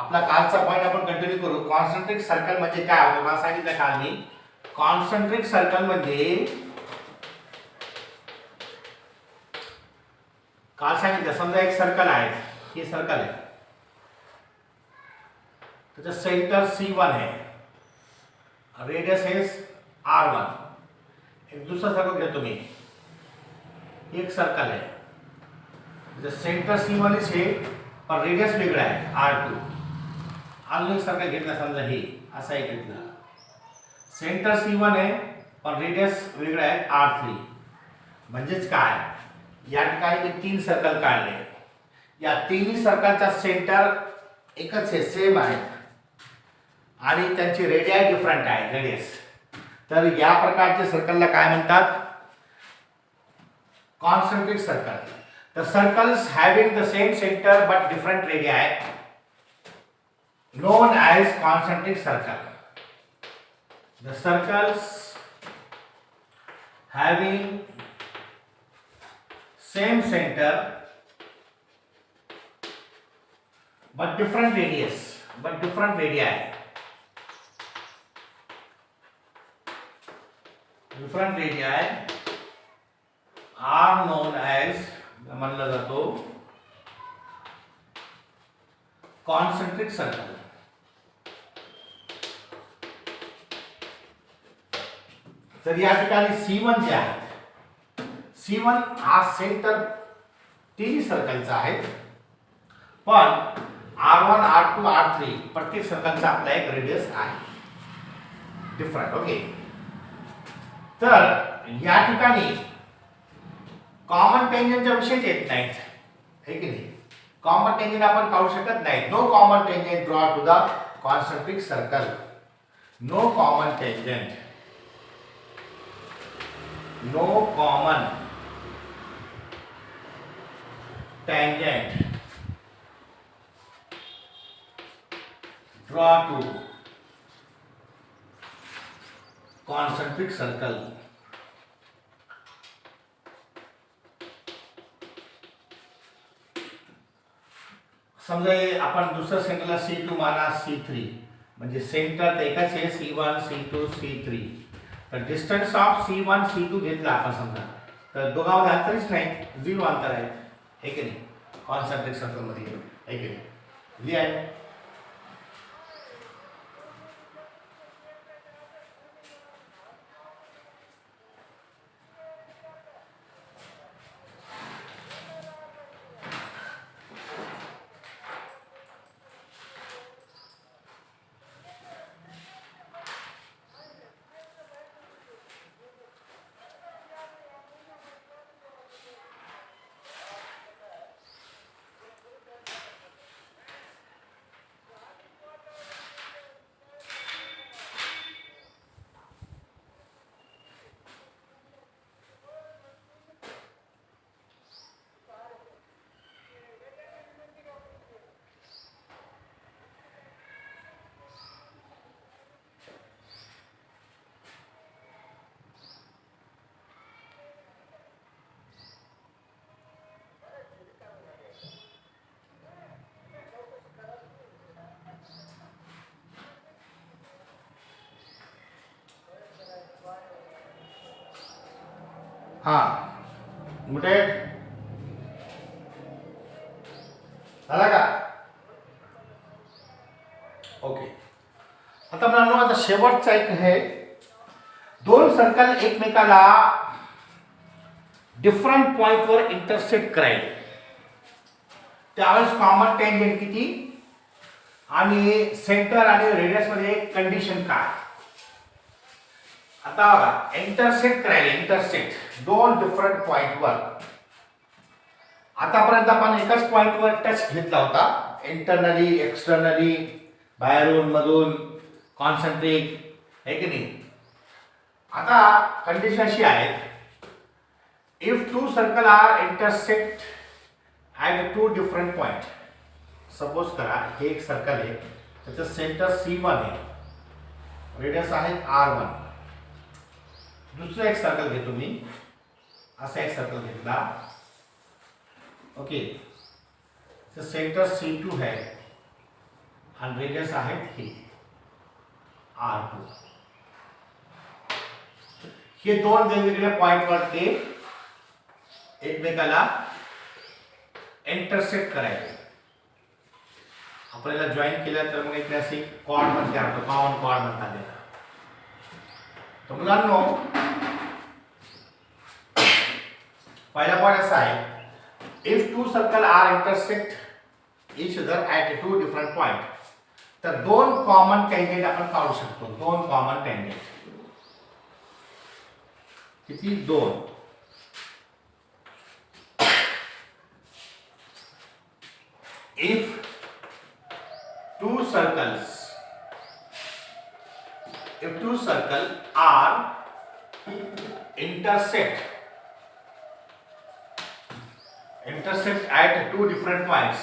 आपला कालचा पॉईंट आपण कंटिन्यू करू. कॉन्सेंट्रिक सर्कल म्हणजे काय होतं मला सांगितलं काल मी. कॉन्सेंट्रिक सर्कल म्हणजे काल सांगितलं समजा एक सर्कल आहे, हे सर्कल आहे, त्याचं सेंटर C1 आहे, रेडियस आहे R1. एक दुसरा सर्कल घेतो मी, एक सर्कल आहे, त्याचं सेंटर C1 आहे पण रेडियस वेगळा आहे R2. अजून एक सर्कल घेतला समजा हे असं आहे घेतलं, सेंटर C1 आहे पण रेडियस वेगळा आहे R3. म्हणजेच काय, या ठिकाणी मी 3 सर्कल काढले, या तिन्ही सर्कलचा सेंटर एकच आहे, सेम आहे आणि त्यांची रेडियाई डिफरंट आहे, रेडियस. तर या प्रकारच्या सर्कलला काय म्हणतात, concentric circle. The circles having the same centre but different radii known as concentric circle. The circles having same center but different radius, radii, are known as म्हणलं जातो कॉन्सेंट्रिक सर्कल. तर या ठिकाणी C1 जे आहे, C1 हा centre तिन्ही सर्कलचा आहे, पण R1, R2, R3 प्रत्येक सर्कलचा आपला एक रेडियस आहे डिफरंट. ओके, तर या ठिकाणी कॉमन टेंजनच्या विषयीच येत नाहीत, है की नाही. कॉमन टेंजन आपण काढू शकत नाही. No common tangent draw to the concentric circle. No common tangent, no common tangent draw to concentric circle. समजा आपण दुसऱ्या सेंटरला C2 माना, C3 म्हणजे सेंटर तर एकच आहे, C1, C2, C3. तर डिस्टन्स ऑफ C1, C2 घेतला आपण समजा, तर दोघांमध्ये अंतरच नाही, 0 अंतर आहे, हे की नाही, कॉन्सेंट्रिक सर्कल मध्ये, हे की नाही, लिहा आहे. हाँ कुठे झाला का. ओके, आता मुलांनो आता शेवटचा एक आहे, दोन सर्कल एकमेकाला डिफरंट पॉइंटवर इंटरसेक्ट करायचे, त्यावेळेस कॉमन टेंजंट किती आणि सेंटर आणि रेडियस मध्ये कंडिशन काय. आता बघा, इंटरसेक्ट करायला, इंटरसेक्ट दोन डिफरंट पॉइंटवर. आतापर्यंत आपण एकाच पॉइंटवर टच घेतला होता, इंटरनली, एक्सटर्नली, बाहेरून मधून, कॉन्सेंट्रिक, है की नाही. आता कंडिशन अशी आहे, if two circle are intersect at two different point. Suppose करा हे एक सर्कल आहे, त्याचं सेंटर C1 आहे, रेडियस आहे R1. दुसरा एक सर्कल घेतो मी, असा एक सर्कल घेतला, ओके, सेंटर C2 है, आणि रेडियस आहेत हे R2. हे दोन वेगवेगळ्या पॉइंटवर ते एकमेकाला इंटरसेक्ट करायचे. आपल्याला जॉईन केलं तर मग इकडे असे कॉर्ड मध्ये आपण कॉमन कॉर्ड म्हणतात त्याला. तर मुलांनो पहिला पॉइंट असा आहे, if two circle are intersect each other at two different point, तर दोन कॉमन टँजेंट आपण काढू शकतो. दोन कॉमन टँजेंट किती? दोन. If two circles are intersect at two different points,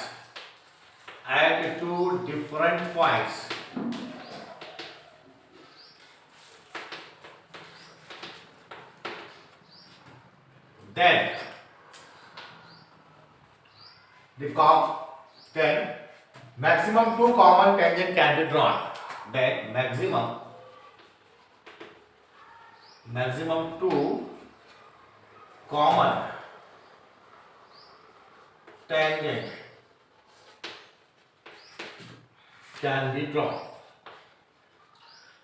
then maximum two common tangent can be drawn. Then maximum two common tangent can be drawn.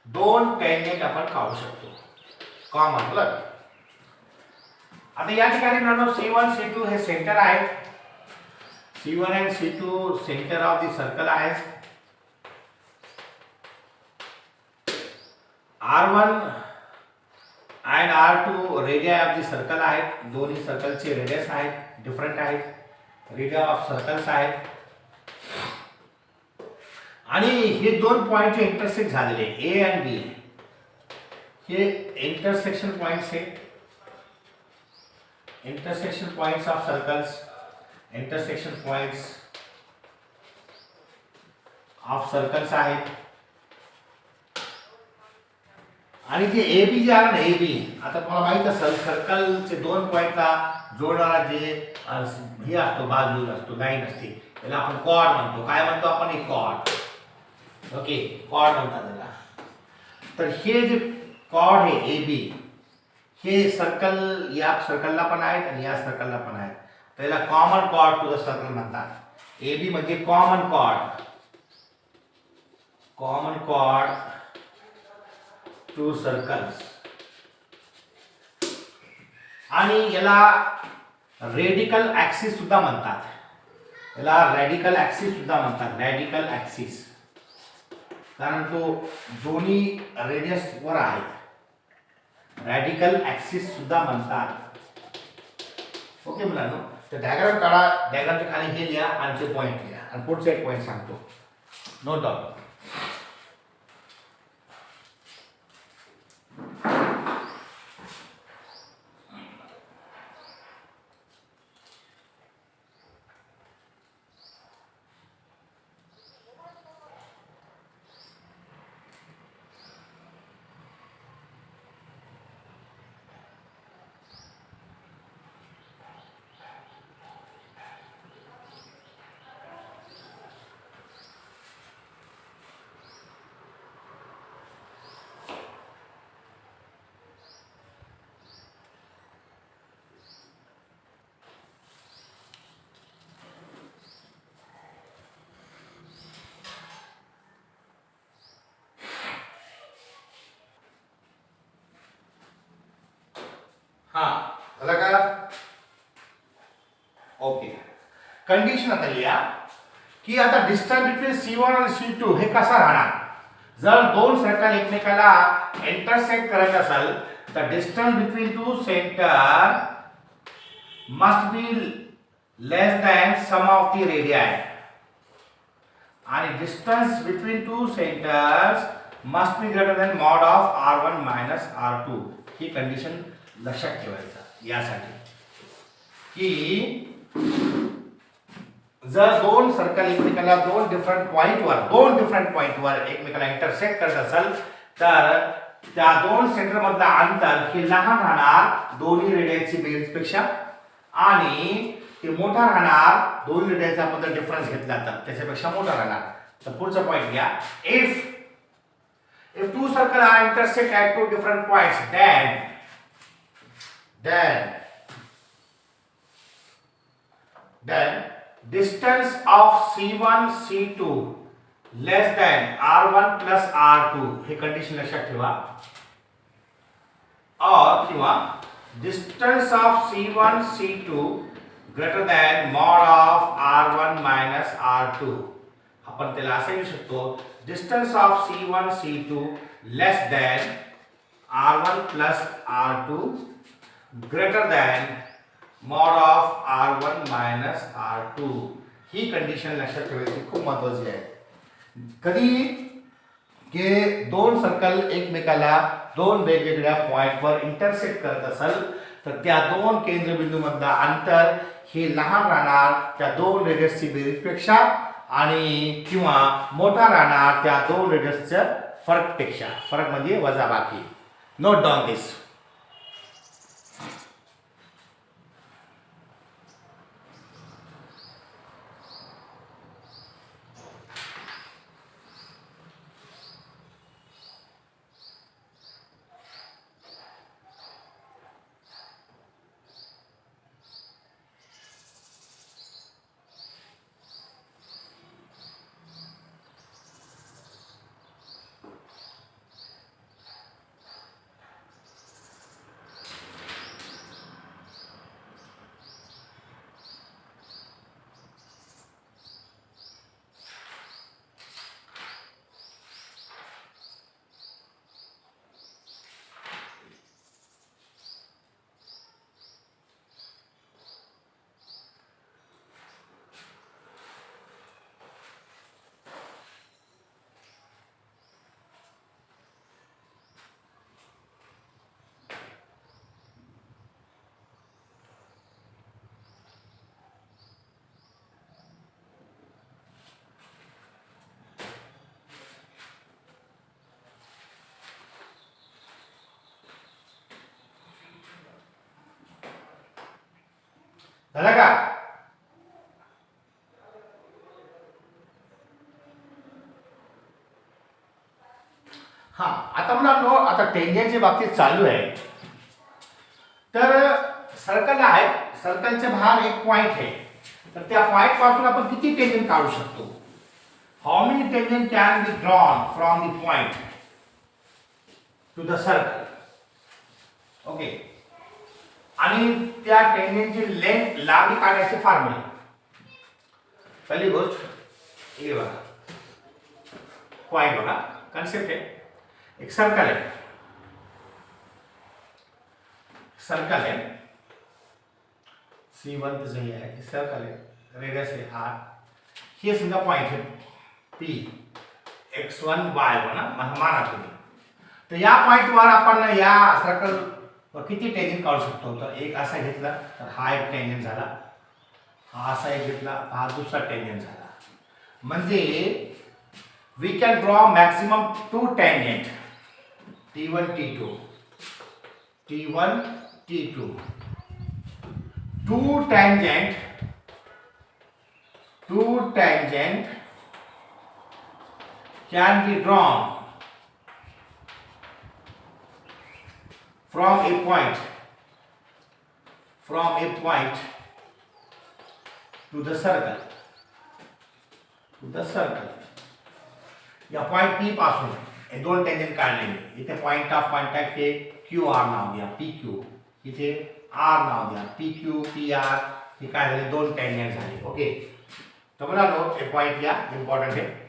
दोन tangent आपण काढू शकतो कॉमन. बरोबर. आता या ठिकाणी मित्रांनो C1 C2 हे सेंटर आहेत. C1 and C2 center of the circle आहे. R1 and R2 radii of the circle आहेत. दोन्ही सर्कलचे रेडियस आहेत, डिफरंट आहेत, रेडियस ऑफ सर्कल्स आहेत. आणि हे दोन पॉइंट इंटरसेक्ट झालेले A and B, हे इंटरसेक्शन पॉइंट्स आहेत. Intersection points of circles, intersection points of circles आहेत. आणि जे ए बी जे आहे ना, ए बी, आता तुम्हाला माहित असेल सर्कलचे दोन पॉइंटला जोडणारा जे हे असतो, बाजू असतो, लाईन असते, त्याला आपण कॉर्ड म्हणतो. काय म्हणतो आपण? एक कॉर्ड. ओके, कॉर्ड म्हणतात त्याला. तर हे जे कॉर्ड आहे ए बी, हे सर्कल या सर्कलला पण आहेत आणि या सर्कलला पण आहेत. त्याला common chord to the circle म्हणतात. ए बी म्हणजे common chord, common chord to circles. आणि याला रेडिकल ऍक्सिस सुद्धा म्हणतात. याला रॅडिकल ऍक्सिस सुद्धा म्हणतात. रॅडिकल ऍक्सिस कारण तो दोन्ही रेडियस वर आहे. रॅडिकल ऍक्सिस सुद्धा म्हणतात. ओके मुलांनो, तर डायग्राम काढा. डायग्रामच्या खाली हे लिहा आणि ते पॉइंट लिहा आणि पुढचा एक पॉइंट सांगतो. Note down. हा झालं का? ओके. कंडिशन आता लिहा की आता डिस्टन्स बिटवीन C1 आणि C2 हे कसा राहणार. जर दोन सर्कल एकमेकाला इंटरसेक्ट करत असेल तर distance between two centre must be less than sum of the radii. आणि distance between two centres must be greater than mod of R1 minus R2. ही कंडिशन लक्षात ठेवायचं यासाठी की जर दोन सर्कल एकमेकाला दोन डिफरंट पॉइंटवर एकमेकाला इंटरसेक्ट करत असेल तर त्या दोन सेंटर मधला अंतर हे लहान राहणार दोन्ही रेडियसची बेस पेक्षा आणि ते मोठा राहणार दोन रेडियसचा आपण जर डिफरन्स घेतला तर त्याच्यापेक्षा मोठा राहणार. तर पुढचा पॉइंट घ्या. If two circles are intersect at two different points, then distance of C1 C2 less than R1 plus R2 हे कंडिशन लक्षात ठेवा. और किंवा distance of C1 C2 greater than mod of R1 minus R2. आपण त्याला असे लिहू शकतो, distance of C1 C2 less than R1 plus R2 greater than mod of R1 minus R2. ही कंडिशन लक्षात ठेवायची खूप महत्त्वाची आहे. कधी की दोन सर्कल एकमेकाला दोन वेगवेगळ्या पॉइंटवर इंटरसेक्ट करत असेल तर त्या दोन केंद्रबिंदूमधला अंतर हे लहान राहणार त्या दोन रेडियसची बेरीजपेक्षा आणि किंवा मोठा राहणार त्या दोन रेडियसच्या फरकपेक्षा. फरक म्हणजे वजाबाकी. नोट डाऊन दिस. झालं का? हा आता मुलांनो आता टेंजनच्या बाबतीत चालू आहे. तर सर्कल आहे, सर्कलच्या बाहेर एक पॉइंट आहे. तर त्या पॉइंट पासून आपण किती टेंजन काढू शकतो? How many tangent can be drawn from the point two the circle. Okay. आणि त्या टेंजनची लेंथ लांबी काढण्याचे फॉर्म्युला. पहिली गोष्ट हे बघा, पॉइंट बघा, कन्सेप्ट आहे. एक सर्कल आहे, सर्कल है C1 तो सही है, सर्कल है, रेडियस है R. ये समजा पॉइंट है P, x1 y1 ना माना तुम्ही. तर या पॉइंटवर आपण या सर्कल किती टेंजन काढू शकतो? तर एक असा घेतला तर हा एक टेंजन झाला, हा असा एक घेतला हा दुसरा टेंजन झाला. म्हणजे we can draw maximum 2 tangent T1 T2 T1 T2. 2 tangent can be drawn from a point to the circle. या पॉइंट P पासून हे दोन टेंजंट काढलेले. इथे पॉइंट ऑफ कॉन्टॅक्ट हे QR नाव द्या, PQ. इथे R नाव द्या, PQ PR. हे काय झाले? दोन टेंजंट झाले. ओके. तर मला नो हे पॉइंट या इम्पॉर्टंट आहे.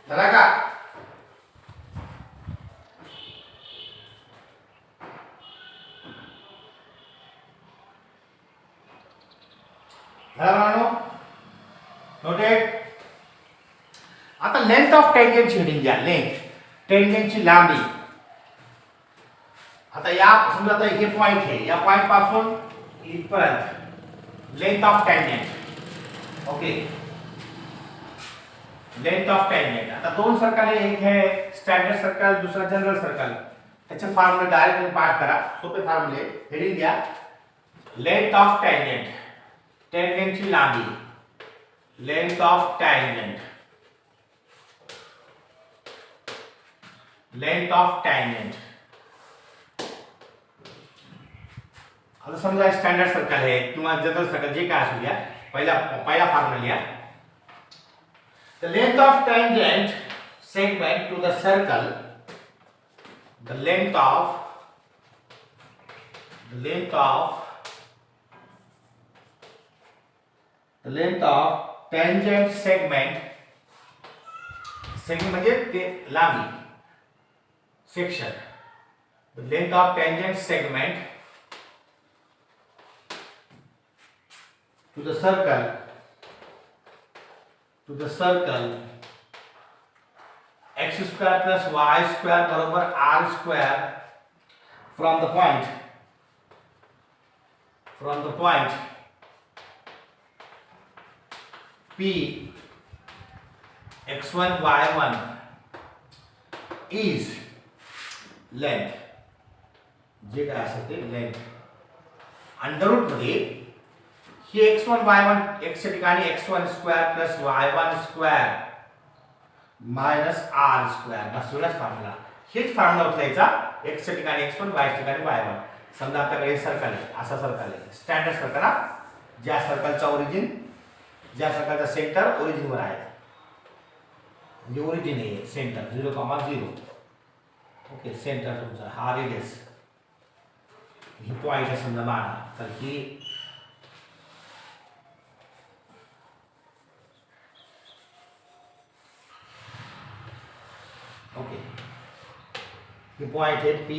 झाला का? नोटेड. आता लेंथ ऑफ टेंजेंट हेडिंग द्या. लेंथ टेंजेंटची लांबी. आता या समजा आता हे पॉइंट आहे, या पॉइंट पासून इथपर्यंत length of tangent. Okay, length of tangent. आता दोन सर्कल आहे, एक है स्टँडर्ड सर्कल, दुसरा जनरल सर्कल. त्याचे फॉर्म्युले डायरेक्ट पाठ करा. सोपे फॉर्म्युले. हेडिंग द्या लेंथ ऑफ टेंजेंट, टेंजेंटची लांबी. Length of tangent, length of tangent. आता समजा स्टँडर्ड सर्कल आहे किंवा जनरल सर्कल जे काय असू द्या, पहिला फॉर्म्युला लिहा. The length of tangent segment to the circle, the length of tangent segment म्हणजे ते लांबी, section. The length of tangent segment to the circle x square plus y square बरोबर r square from the point P x1 y1 is length. जे काय असेल ते length. Under route मध्ये ही x1 y1 x च्या ठिकाणी x1 square plus y1 square minus r square बसवलाच formula. हेच फॉर्म्युला उचलायचा. x च्या ठिकाणी x1 y च्या ठिकाणी y1. समजा आपल्याकडे सर्कल आहे, असा सर्कल आहे, स्टँडर्ड सर्कल. ज्या सर्कलचा ओरिजिन, ज्या सर्कलचा सेंटर ओरिजिन वर आहे, म्हणजे ओरिजिन आहे सेंटर 0,0. ओके, सेंटर तुमचा हा रेडियस, ही पॉइंट आहे समजा माना. तर ही ओके, हे पॉइंट आहे P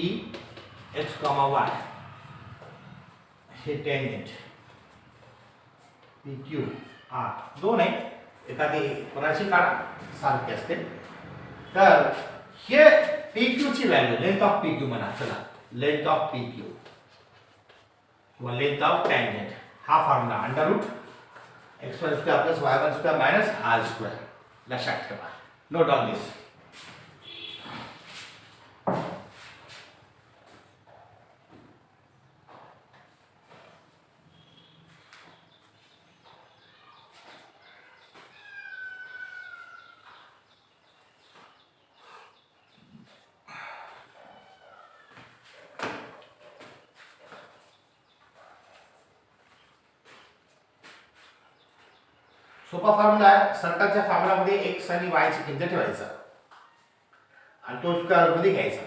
x, y. हे टेंजेंट PQ R दोन आहे, एखादी कोणाची काढा सारखी असते. तर हे PQ ची व्हॅल्यू, लेंथ ऑफ PQ म्हणा. चला, लेंथ ऑफ PQ किंवा लेंथ ऑफ टेंजेंट हा formula under root x1 square plus y1 square minus r square. लक्षात ठेवा. Note on this. सोपा फॉर्म्युला आहे. सर्कलच्या फॉर्म्युलामध्ये x आणि y ची किंमत ठेवायचा आणि तो स्क्वेअर मध्ये घ्यायचा.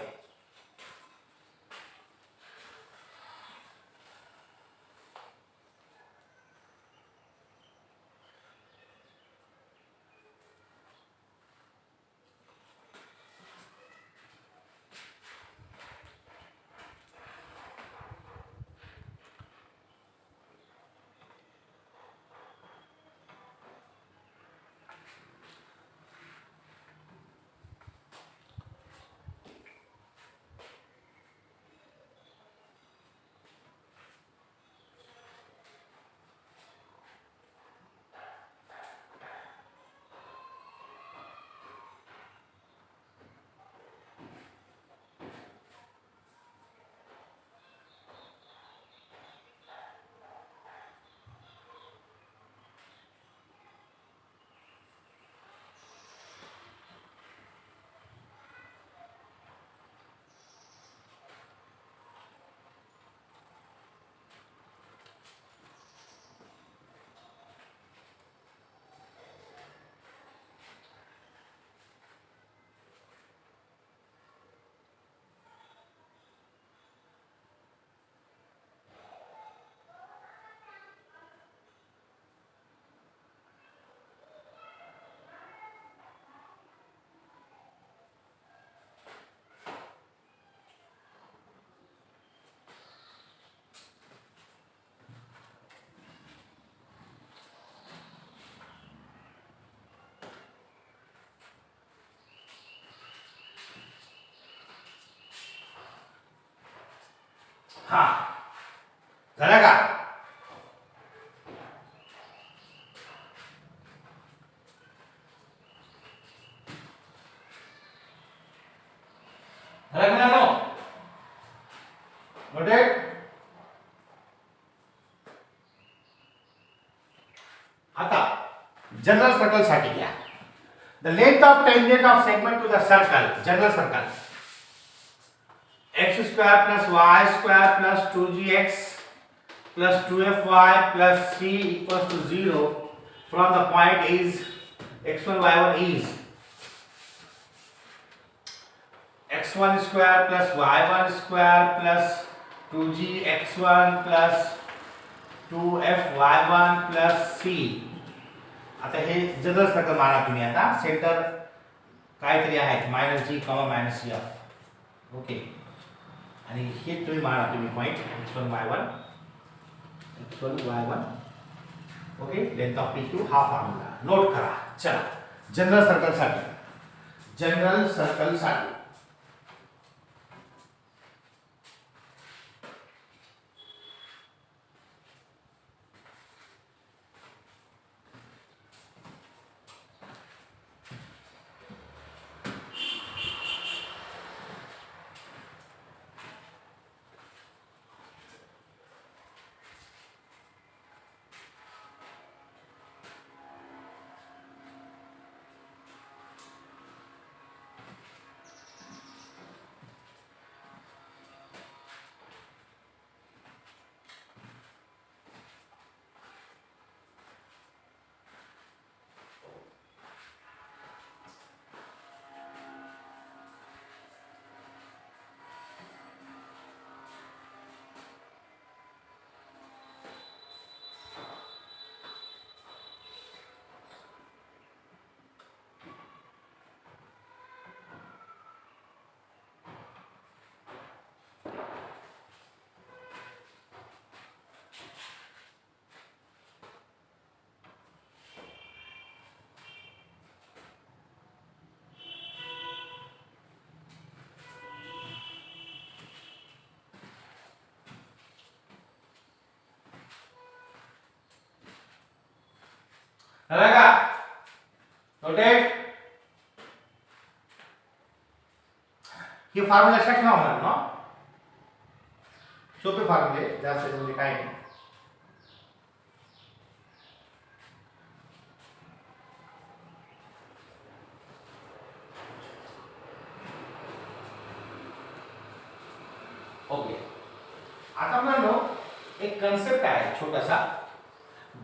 हा झालं का? झालं का मुलांनो? नोटेड? आता जनरल सर्कल साठी घ्या. The length of tangent of segment to the circle, general circle, x square plus y square plus 2gx plus 2fy plus c equals to 0 from the point is x1 y1 is x1 square plus y1 square plus 2g x1 plus 2fy1 plus c. आता हे general circle माना तुम्ही. आता centre काहीतरी आहेत -g, -f. Okay. आणि हे तुम्ही माना तुम्ही point x1 y1 okay. Length of PQ हा फॉर्म्युला नोट करा. चला जनरल सर्कल साठी झालं का? नोटेड? हे फॉर्म्युला लक्षात ठेवा म्हणा ना. सोपे फॉर्म्युले, जास्त म्हणजे काय नाही. ओके. आता मुलांनो एक कन्सेप्ट आहे छोटासा.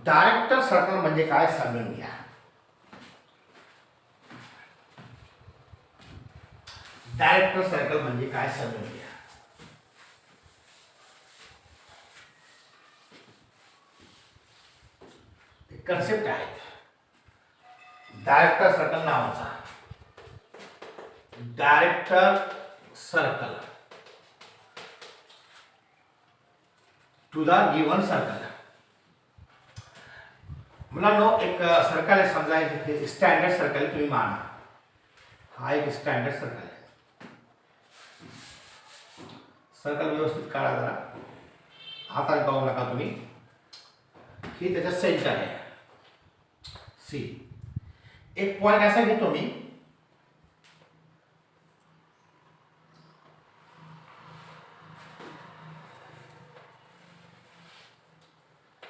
डायरेक्टर सर्कल म्हणजे काय समजून घ्या. डायरेक्टर सर्कल म्हणजे काय समजून घ्या. कन्सेप्ट आहे डायरेक्टर सर्कल नावाचा. Director circle to the given circle. मुलांनो एक सर्कल आहे समजा, स्टँडर्ड सर्कल तुम्ही माना. हा एक स्टँडर्ड सर्कल आहे. सर्कल व्यवस्थित काढा जरा, हाताने पाहू नका तुम्ही. हे त्याचा सेंटर आहे सी. एक पॉइंट असा घेतो मी,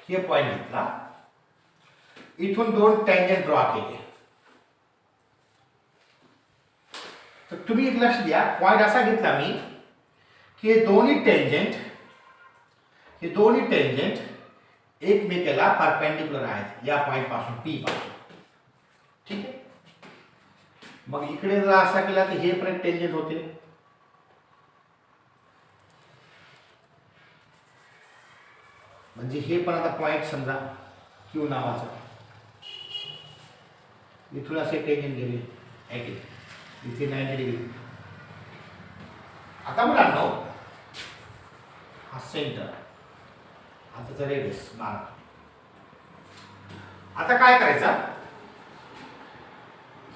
हे पॉइंट घेतला, इथून दोन टँजंट ड्रॉ केले. तर तुम्ही एक लक्ष द्या, पॉइंट असा घेतला मी की हे दोन्ही टेंजेंट एकमेकाला परपेंडिक्युलर आहेत या पॉइंट पासून, पी पासून. ठीक आहे. मग इकडे जर असा केला तर हे पण टेंजेंट होते. म्हणजे हे पण आता पॉइंट समजा क्यू नावाचा, इथून असे टेंजेंट गेले इथे 90 डिग्री. आता मुलांनो हा सेंटर, आता रेडियस मार्क. आता काय करायचं,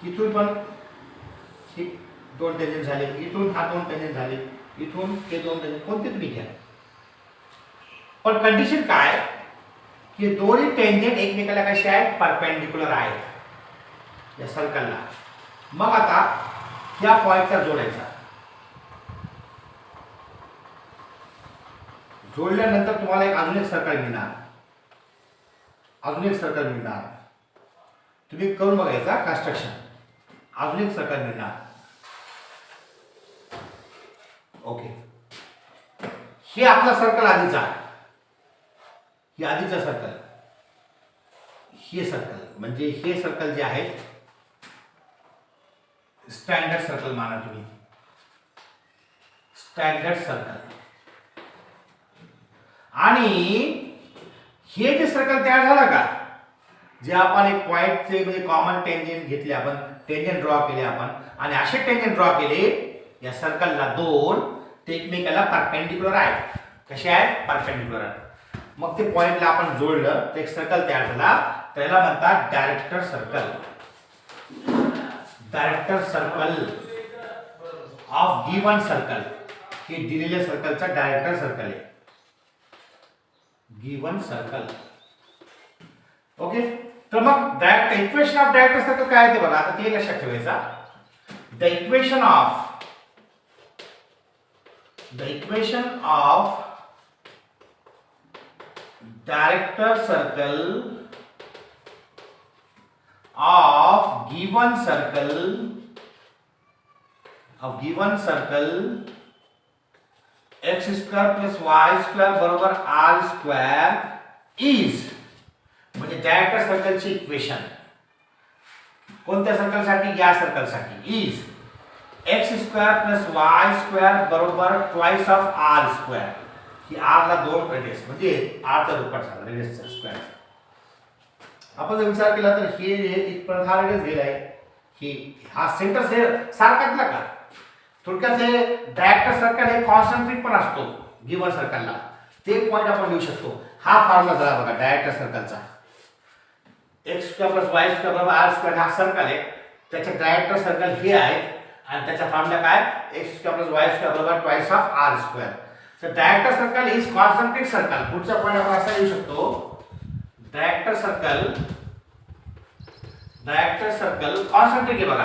इथून पण ही दोन टेंजेंट झाले, इथून हा दोन टेंजेंट झाले, इथून हे दोन टेंजेंट कोणते तुम्ही घ्या. पण कंडिशन काय की दोन्ही टेंजेंट एकमेकाला कसे आहेत परपेंडिक्युलर आहेत या सर्कलला. मग आता या पॉइंटला जोडायचा. जोडल्यानंतर तुम्हाला अजून एक सर्कल मिळणार, अजून एक सर्कल मिळणार. तुम्ही करून बघायचा कन्स्ट्रक्शन. अजून एक सर्कल मिळणार. ओके, हे आपला सर्कल आधीचा, हे आधीचा सर्कल, हे सर्कल म्हणजे हे सर्कल जे आहे स्टँडर्ड सर्कल माना तुम्ही, स्टँडर्ड सर्कल. आणि हे जे सर्कल तयार झालं का, जे आपण एक पॉइंटचे म्हणजे कॉमन टेंजेंट घेतले, आपण टेंजेंट ड्रॉ केले आपण, आणि असे टेंजेंट ड्रॉ केले या सर्कलला दोन, ते एकमेकाला परपेंडिक्युलर आहेत. कसे आहेत परपेंडिक्युलर. मग ते पॉइंटला आपण जोडलं तर एक सर्कल तयार झाला. त्याला म्हणतात director circle. Director circle of given circle. हे दिलेल्या सर्कलचा डायरेक्टर सर्कल आहे, गिवन सर्कल. ओके, तर मग direct equation of director circle काय आहे ते बघा. आता ते लक्षात ठेवायचा. The equation of director circle of given circle x square plus y square बरोबर r square is, म्हणजे डायरेक्टर सर्कलची इक्वेशन कोणत्या सर्कलसाठी, या सर्कलसाठी, is x square plus y square बरोबर ट्वाइस ऑफ r स्क्वेअर. ही r ला दोन रेडियस म्हणजे r चा दुप्पट झाला रेडियसचा स्क्वेअर. आपण जर विचार केला तर हे इथपर्यंत हा रेडियस गेलाय, ही हा सेंटर सारखाच का. थोडक्यात हे डायरेक्टर सर्कल हे कॉन्सन्ट्रिक पण असतो गिवन सर्कलला, ते पॉइंट आपण लिहू शकतो. हा फॉर्म्युला झाला बघा डायरेक्टर सर्कलचा. X square plus y square बरोबर आर स्क्वेअर हा सर्कल आहे, त्याचे डायरेक्टर सर्कल हे आहे, आणि त्याचा फॉर्म्युला काय x square plus y square बरोबर ट्वाइस ऑफ आर स्क्वेअर. तर director circle is concentric circle. पुढचा पॉइंट आपण असा लिहू शकतो, डायरेक्टर सर्कल कॉन्सन्ट्रिक आहे बघा.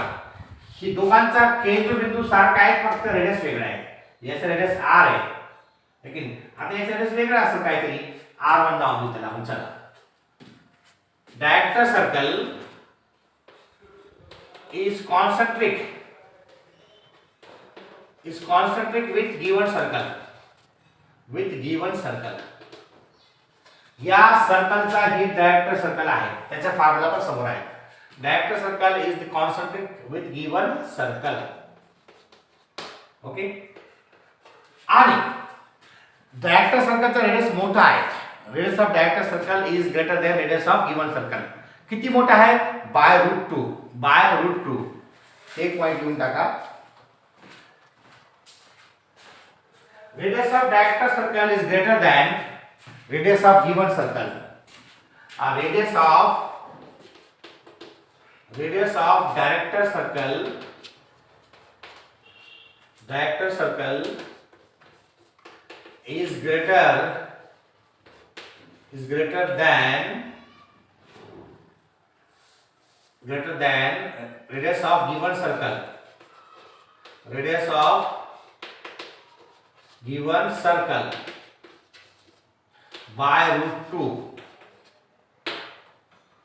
ही दोघांचा केंद्रबिंदू सारखा आहे, फक्त रेडियस वेगळा आहे. याचा रेडियस r आहे, लेकिन आता याचा रेडियस वेगळा असेल काहीतरी, r1 नाव देऊ त्याला आपण. चला, director circle is concentric with given circle. या सर्कलचा ही डायरेक्टर सर्कल आहे, त्याचा फॉर्म्युला पण समोर आहे. Director circle is the concentric with given circle. Okay, आणि डायरेक्टर सर्कलचा रेडियस मोठा आहे. Radius of director circle is greater than radius of given circle. किती मोठा आहे, बाय रूट टू. एक पॉइंट लिहून टाका. Radius of director circle is greater than radius of given circle. Radius of director circle is greater than radius of given circle. Radius of given circle by root 2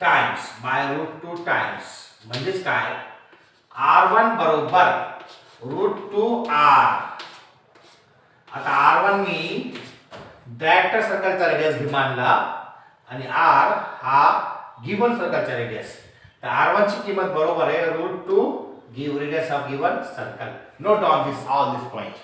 times. म्हणजेच काय, r1 बरोबर route 2r. आता r1 मी director सर्कलचा radius मानला आणि r हा given सर्कलचा radius. तर r1 ची किंमत बरोबर आहे root 2 give radius of given circle. Note on this all this point.